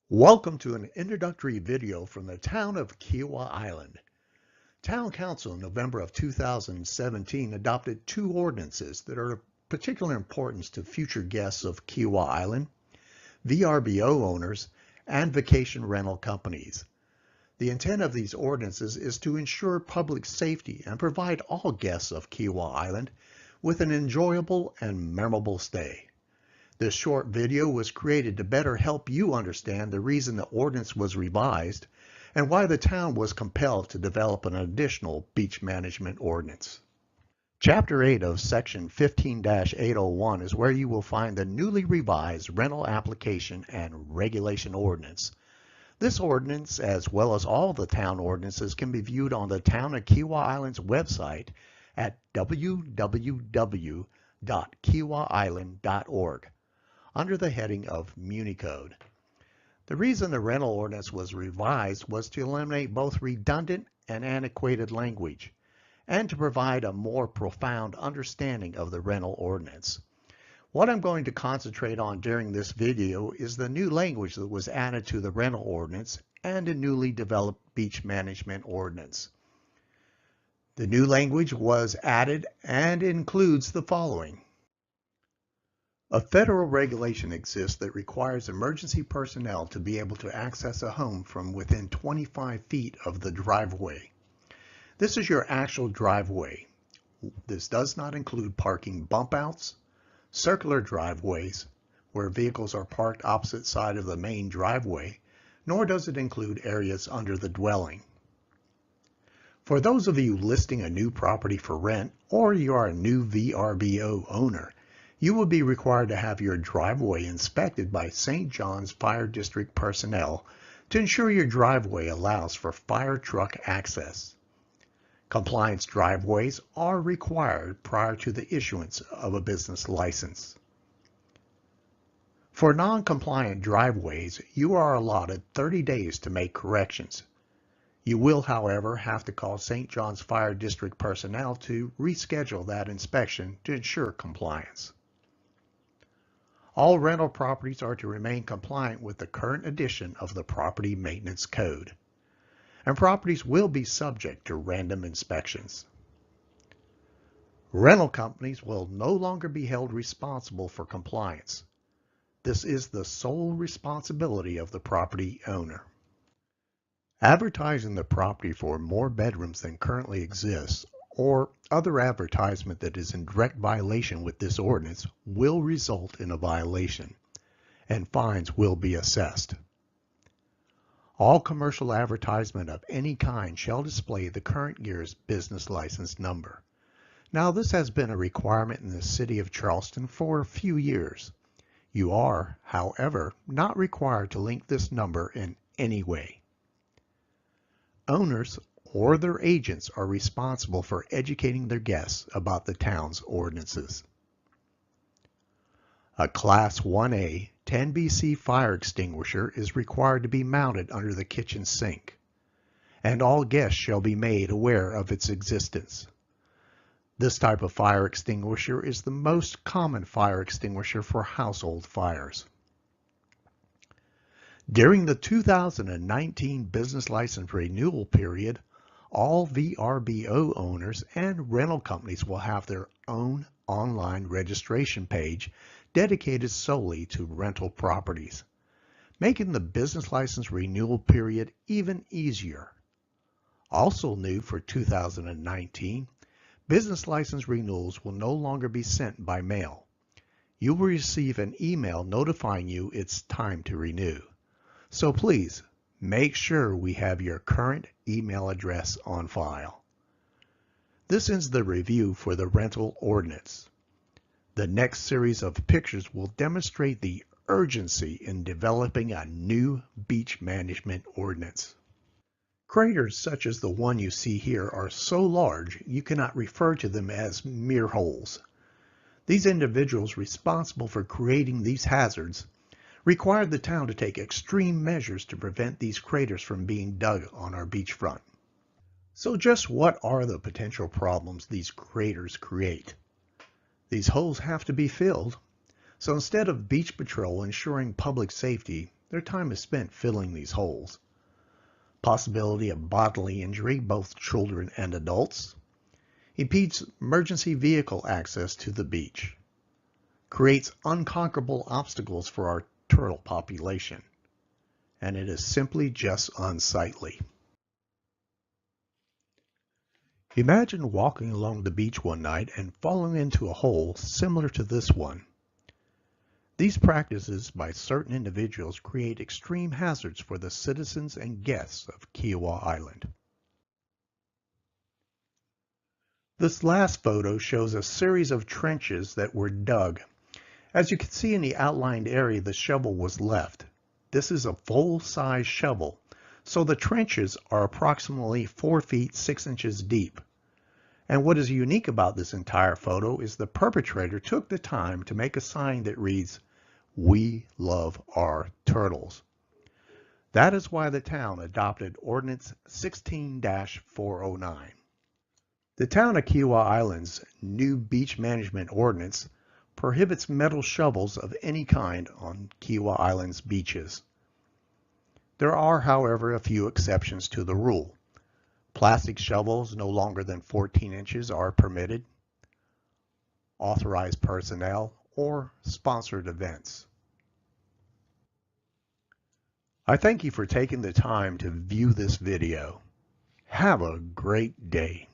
Welcome to an introductory video from the town of Kiawah Island. Town Council in November of 2017 adopted two ordinances that are of particular importance to future guests of Kiawah Island, VRBO owners, and vacation rental companies. The intent of these ordinances is to ensure public safety and provide all guests of Kiawah Island with an enjoyable and memorable stay. This short video was created to better help you understand the reason the ordinance was revised and why the town was compelled to develop an additional beach management ordinance. Chapter 8 of Section 15-801 is where you will find the newly revised rental application and regulation ordinance. This ordinance, as well as all the town ordinances, can be viewed on the Town of Kiawah Island's website at www.kiawahisland.org. under the heading of MuniCode. The reason the rental ordinance was revised was to eliminate both redundant and antiquated language, and to provide a more profound understanding of the rental ordinance. What I'm going to concentrate on during this video is the new language that was added to the rental ordinance and a newly developed beach management ordinance. The new language was added and includes the following. A federal regulation exists that requires emergency personnel to be able to access a home from within 25 feet of the driveway. This is your actual driveway. This does not include parking bump outs, circular driveways, where vehicles are parked opposite side of the main driveway, nor does it include areas under the dwelling. For those of you listing a new property for rent, or you are a new VRBO owner, you will be required to have your driveway inspected by St. John's Fire District personnel to ensure your driveway allows for fire truck access. Compliance driveways are required prior to the issuance of a business license. For non-compliant driveways, you are allotted 30 days to make corrections. You will, however, have to call St. John's Fire District personnel to reschedule that inspection to ensure compliance. All rental properties are to remain compliant with the current edition of the Property Maintenance Code, and properties will be subject to random inspections. Rental companies will no longer be held responsible for compliance. This is the sole responsibility of the property owner. Advertising the property for more bedrooms than currently exists, or other advertisement that is in direct violation with this ordinance, will result in a violation, and fines will be assessed. All commercial advertisement of any kind shall display the current year's business license number. Now, this has been a requirement in the city of Charleston for a few years. You are, however, not required to link this number in any way. Owners or their agents are responsible for educating their guests about the town's ordinances. A Class 1A 10BC fire extinguisher is required to be mounted under the kitchen sink, and all guests shall be made aware of its existence. This type of fire extinguisher is the most common fire extinguisher for household fires. During the 2019 business license renewal period, all VRBO owners and rental companies will have their own online registration page dedicated solely to rental properties, making the business license renewal period even easier. Also new for 2019, business license renewals will no longer be sent by mail. You will receive an email notifying you it's time to renew. So please, make sure we have your current email address on file. This ends the review for the rental ordinance. The next series of pictures will demonstrate the urgency in developing a new beach management ordinance. Craters such as the one you see here are so large you cannot refer to them as mere holes. These individuals responsible for creating these hazards required the town to take extreme measures to prevent these craters from being dug on our beachfront. So just what are the potential problems these craters create? These holes have to be filled, So instead of beach patrol ensuring public safety, Their time is spent filling these holes. Possibility of bodily injury, both children and adults. Impedes emergency vehicle access to the beach. Creates unconquerable obstacles for our turtle population. And it is simply just unsightly. Imagine walking along the beach one night and falling into a hole similar to this one. These practices by certain individuals create extreme hazards for the citizens and guests of Kiawah Island. This last photo shows a series of trenches that were dug. As you can see in the outlined area, the shovel was left. This is a full-size shovel, so the trenches are approximately 4 feet 6 inches deep. And what is unique about this entire photo is the perpetrator took the time to make a sign that reads, "We love our turtles." That is why the town adopted Ordinance 16-409. The town of Kiawah Island's new beach management ordinance prohibits metal shovels of any kind on Kiawah Island's beaches. There are, however, a few exceptions to the rule. Plastic shovels no longer than 14 inches are permitted, authorized personnel, or sponsored events. I thank you for taking the time to view this video. Have a great day.